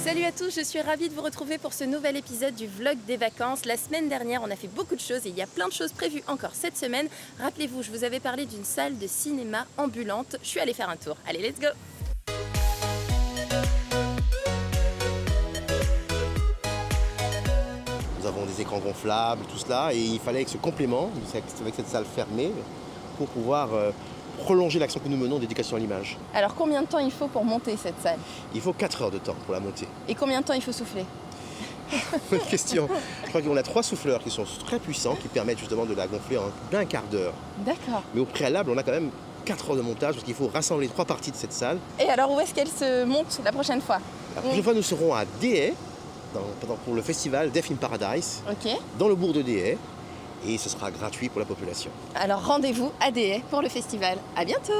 Salut à tous, je suis ravie de vous retrouver pour ce nouvel épisode du vlog des vacances. La semaine dernière, on a fait beaucoup de choses et il y a plein de choses prévues encore cette semaine. Rappelez-vous, je vous avais parlé d'une salle de cinéma ambulante. Je suis allée faire un tour. Allez, let's go! Nous avons des écrans gonflables, tout cela, et il fallait ce complément avec cette salle fermée pour pouvoir prolonger l'action que nous menons d'éducation à l'image. Alors combien de temps il faut pour monter cette salle? Il faut 4 heures de temps pour la monter. Et combien de temps il faut souffler? Bonne question. Je crois qu'on a 3 souffleurs qui sont très puissants, qui permettent justement de la gonfler en d'un quart d'heure. D'accord. Mais au préalable, on a quand même 4 heures de montage, parce qu'il faut rassembler 3 parties de cette salle. Et alors où est-ce qu'elle se monte la prochaine fois? La prochaine fois, nous serons à Déhay, pour le festival Deaf in Paradise, Ok. dans le bourg de Déhay. Et ce sera gratuit pour la population. Alors rendez-vous à Déhay pour le festival. À bientôt!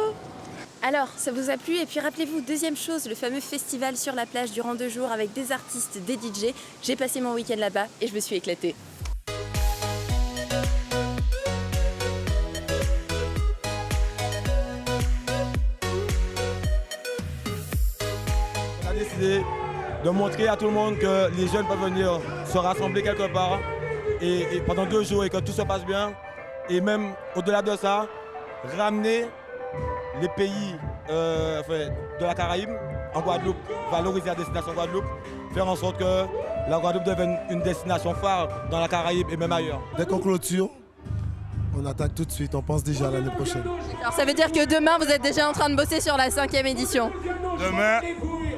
Alors, ça vous a plu? Et puis rappelez-vous, deuxième chose, le fameux festival sur la plage durant 2 jours avec des artistes, des DJ. J'ai passé mon week-end là-bas et je me suis éclatée. On a décidé de montrer à tout le monde que les jeunes peuvent venir se rassembler quelque part et pendant 2 jours et que tout se passe bien. Et même au-delà de ça, ramener les pays de la Caraïbe en Guadeloupe, valoriser la destination Guadeloupe, faire en sorte que la Guadeloupe devienne une destination phare dans la Caraïbe et même ailleurs. Dès qu'on clôture, on attaque tout de suite, on pense déjà à l'année prochaine. Alors ça veut dire que demain, vous êtes déjà en train de bosser sur la 5e édition. Demain,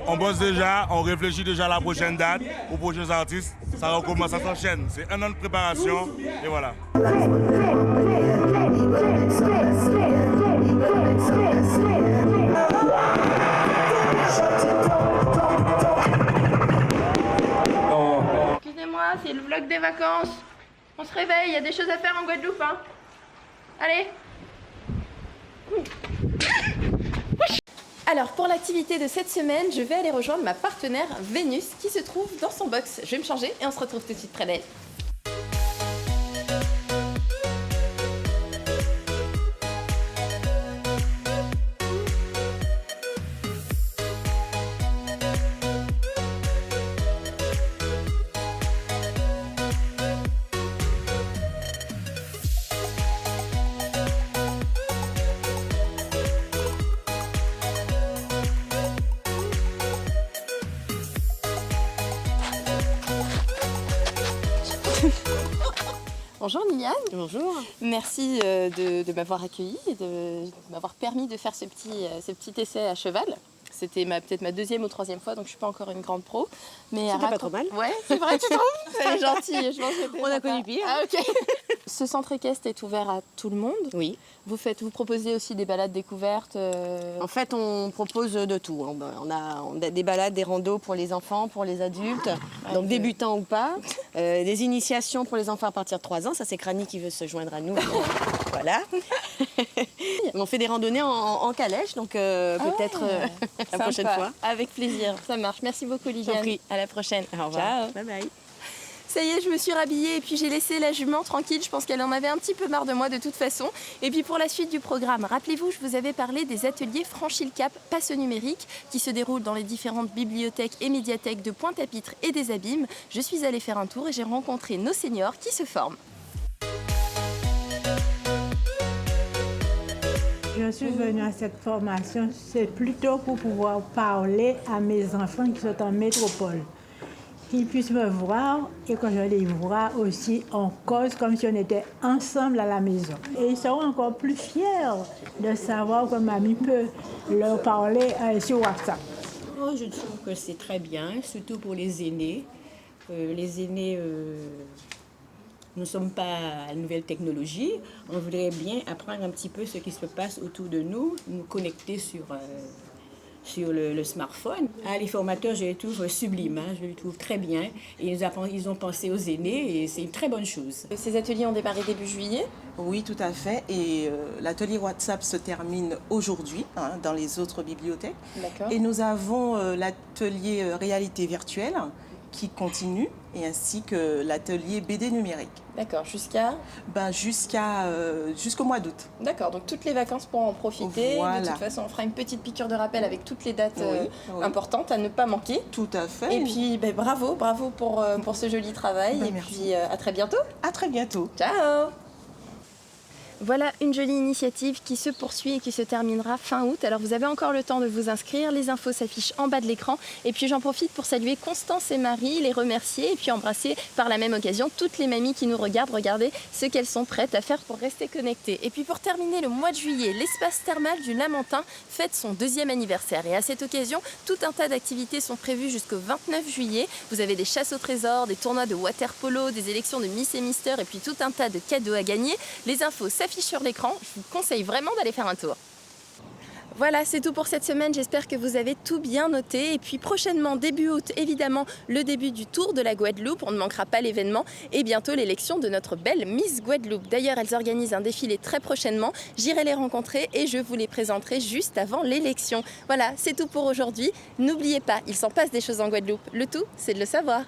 on bosse déjà, on réfléchit déjà à la prochaine date, aux prochains artistes. Ça recommence, ça s'enchaîne. C'est 1 an de préparation et voilà. Excusez-moi, c'est le vlog des vacances. On se réveille, il y a des choses à faire en Guadeloupe, hein. Allez. Alors pour l'activité de cette semaine, je vais aller rejoindre ma partenaire Vénus qui se trouve dans son box. Je vais me changer et on se retrouve tout de suite près d'elle. Bonjour Liliane. Bonjour. Merci de m'avoir accueillie et de m'avoir permis de faire ce petit essai à cheval. C'était peut-être ma 2e ou 3e fois, donc je ne suis pas encore une grande pro. Mais c'était pas trop mal. Ouais, c'est vrai, tu trouves? C'est gentil, je pense que On a connu pire. Ah, ok. Ce centre équestre est ouvert à tout le monde. Oui. Vous proposez aussi des balades découvertes En fait, on propose de tout. On a des balades, des randos pour les enfants, pour les adultes, donc débutants ou pas. Des initiations pour les enfants à partir de 3 ans. Ça, c'est Crani qui veut se joindre à nous. Voilà. On fait des randonnées en calèche, donc peut-être la prochaine fois. Avec plaisir, ça marche. Merci beaucoup Liliane. À la prochaine. Au revoir. Ciao. Bye bye. Ça y est, je me suis rhabillée et puis j'ai laissé la jument tranquille. Je pense qu'elle en avait un petit peu marre de moi de toute façon. Et puis pour la suite du programme, rappelez-vous, je vous avais parlé des ateliers Franchis le Cap, Passe au numérique, qui se déroulent dans les différentes bibliothèques et médiathèques de Pointe-à-Pitre et des Abîmes. Je suis allée faire un tour et j'ai rencontré nos seniors qui se forment. Je suis venue à cette formation, c'est plutôt pour pouvoir parler à mes enfants qui sont en métropole. Qu'ils puissent me voir et que je les vois aussi en cause comme si on était ensemble à la maison. Et ils seront encore plus fiers de savoir que mamie peut leur parler sur WhatsApp. Oh, je trouve que c'est très bien, surtout pour les aînés. Les aînés, nous ne sommes pas à la nouvelle technologie. On voudrait bien apprendre un petit peu ce qui se passe autour de nous, nous connecter sur sur le smartphone. Les formateurs, je les trouve sublimes, je les trouve très bien. Et ils ont pensé aux aînés et c'est une très bonne chose. Ces ateliers ont démarré début juillet? Oui, tout à fait. Et l'atelier WhatsApp se termine aujourd'hui dans les autres bibliothèques. D'accord. Et nous avons l'atelier réalité virtuelle qui continue et ainsi que l'atelier BD numérique. D'accord, jusqu'à jusqu'au mois d'août. D'accord, donc toutes les vacances pour en profiter. Voilà. De toute façon, on fera une petite piqûre de rappel avec toutes les dates Oui. importantes à ne pas manquer. Tout à fait. Et puis, bravo pour ce joli travail. Et merci. puis, à très bientôt. À très bientôt. Ciao. Voilà une jolie initiative qui se poursuit et qui se terminera fin août. Alors vous avez encore le temps de vous inscrire, les infos s'affichent en bas de l'écran. Et puis j'en profite pour saluer Constance et Marie, les remercier et puis embrasser par la même occasion toutes les mamies qui nous regardent. Regardez ce qu'elles sont prêtes à faire pour rester connectées. Et puis pour terminer le mois de juillet, l'espace thermal du Lamentin fête son 2e anniversaire. Et à cette occasion, tout un tas d'activités sont prévues jusqu'au 29 juillet. Vous avez des chasses au trésor, des tournois de water polo, des élections de Miss et Mister et puis tout un tas de cadeaux à gagner. Les infos s'affichent sur l'écran, je vous conseille vraiment d'aller faire un tour. Voilà, c'est tout pour cette semaine, j'espère que vous avez tout bien noté. Et puis prochainement, début août, évidemment, le début du Tour de la Guadeloupe, on ne manquera pas l'événement. Et bientôt l'élection de notre belle Miss Guadeloupe. D'ailleurs, elles organisent un défilé très prochainement, j'irai les rencontrer et je vous les présenterai juste avant l'élection. Voilà, c'est tout pour aujourd'hui. N'oubliez pas, il s'en passe des choses en Guadeloupe, le tout, c'est de le savoir.